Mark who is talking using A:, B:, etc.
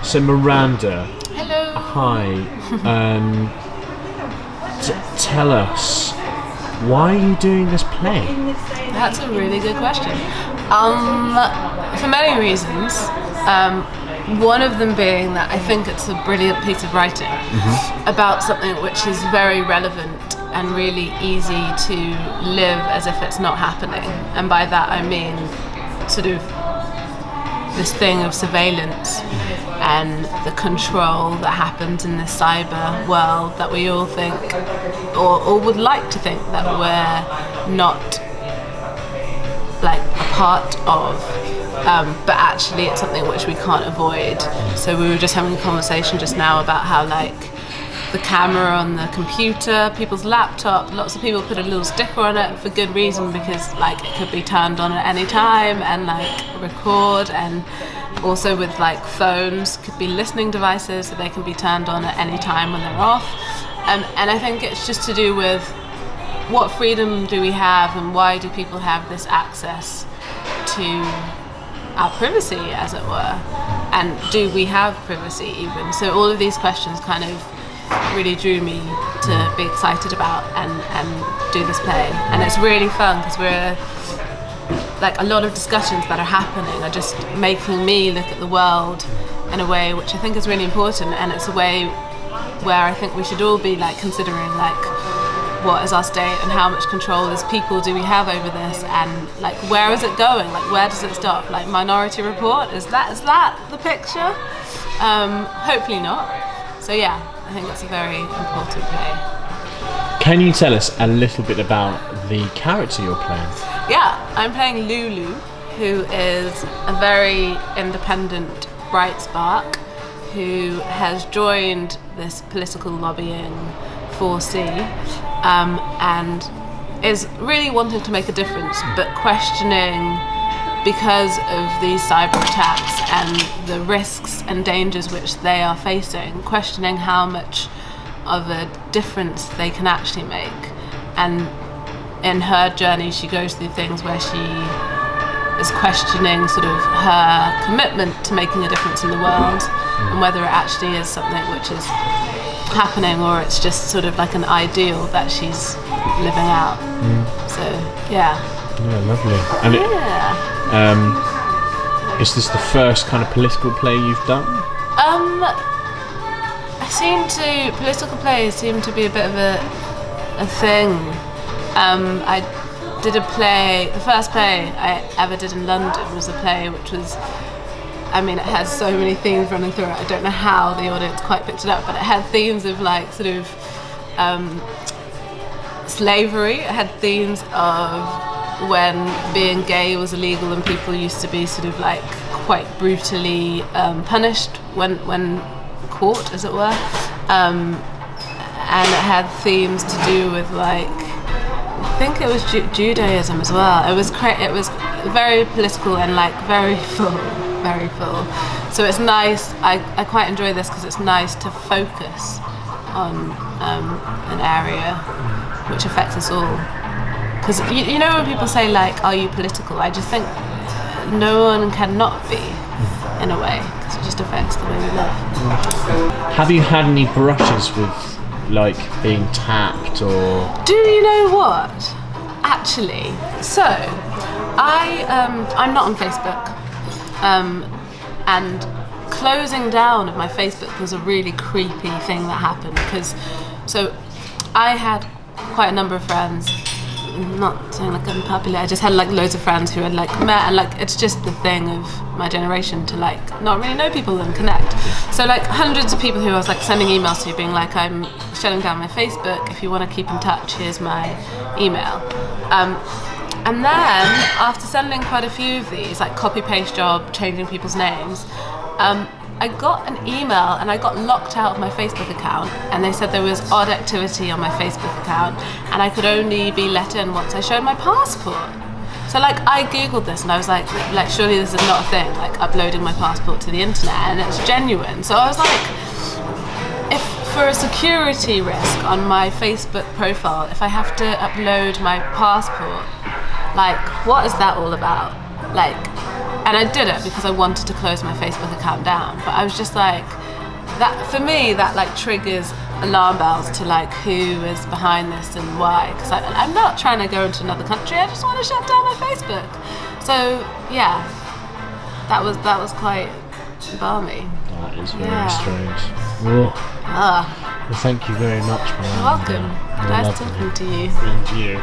A: So Miranda,
B: Hello.
A: hi. Tell us, why are you doing this play?
B: That's a really good question. For many reasons. One of them being that I think it's a brilliant piece of writing about something which is very relevant and really easy to live as if it's not happening. And by that I mean sort of this thing of surveillance and the control that happens in this cyber world that we all think or would like to think that we're not like a part of, but actually it's something which we can't avoid. So we were just having a conversation just now about how like the camera on the computer, people's laptop, lots of people put a little sticker on it for good reason, because like it could be turned on at any time and like record, and also with like phones could be listening devices, so they can be turned on at any time when they're off. And I think it's just to do with what freedom do we have and why do people have this access to our privacy, as it were, and do we have privacy even? So all of these questions kind of really drew me to be excited about and do this play. And it's really fun because we're like, a lot of discussions that are happening are just making me look at the world in a way which I think is really important, and it's a way where I think we should all be like considering like what is our state and how much control as people do we have over this, and like where is it going, like where does it stop, like Minority Report, is that the picture? Hopefully not. So yeah, I think that's a very important play.
A: Can you tell us a little bit about the character you're playing?
B: Yeah, I'm playing Lulu, who is a very independent bright spark who has joined this political lobbying 4C and is really wanting to make a difference, but questioning, because of these cyber attacks and the risks and dangers which they are facing, questioning how much of a difference they can actually make. And in her journey she goes through things where she is questioning sort of her commitment to making a difference in the world and whether it actually is something which is happening or it's just sort of like an ideal that she's living out. So yeah.
A: Yeah, lovely. And is this the first kind of political play you've done?
B: Political plays seem to be a bit of a thing. I did a play, the first play I ever did in London was a play which was, I mean, it had so many themes running through it, I don't know how the audience quite picked it up, but it had themes of like sort of slavery, it had themes of when being gay was illegal and people used to be sort of like quite brutally punished when caught, as it were, and it had themes to do with like, I think it was Judaism as well. It was very political and like very full. So it's nice. I quite enjoy this because it's nice to focus on an area which affects us all. Because you know when people say like, "Are you political?" I just think no one cannot be, in a way, because it just affects the way we live.
A: Have you had any brushes with like being tapped or?
B: Do you know what? Actually, so I'm not on Facebook, and closing down of my Facebook was a really creepy thing that happened, because so I had quite a number of friends. Not saying like I'm popular, I just had like loads of friends who had like met, and like it's just the thing of my generation to like not really know people and connect. So like hundreds of people who I was like sending emails to being like, I'm shutting down my Facebook, if you want to keep in touch, here's my email. And then after sending quite a few of these, like copy paste job, changing people's names, I got an email and I got locked out of my Facebook account, and they said there was odd activity on my Facebook account and I could only be let in once I showed my passport. So like I googled this and I was like surely this is not a thing, like uploading my passport to the internet, and it's genuine. So I was like, if for a security risk on my Facebook profile, if I have to upload my passport, like what is that all about? Like And I did it because I wanted to close my Facebook account down. But I was just like, that for me, that like triggers alarm bells to like who is behind this and why. Because I'm not trying to go into another country. I just want to shut down my Facebook. So yeah, that was quite balmy.
A: That is very strange. Well, well, thank you very much, Miranda.
B: You're welcome.
A: You're
B: Nice
A: lovely.
B: talking to you.
A: And you.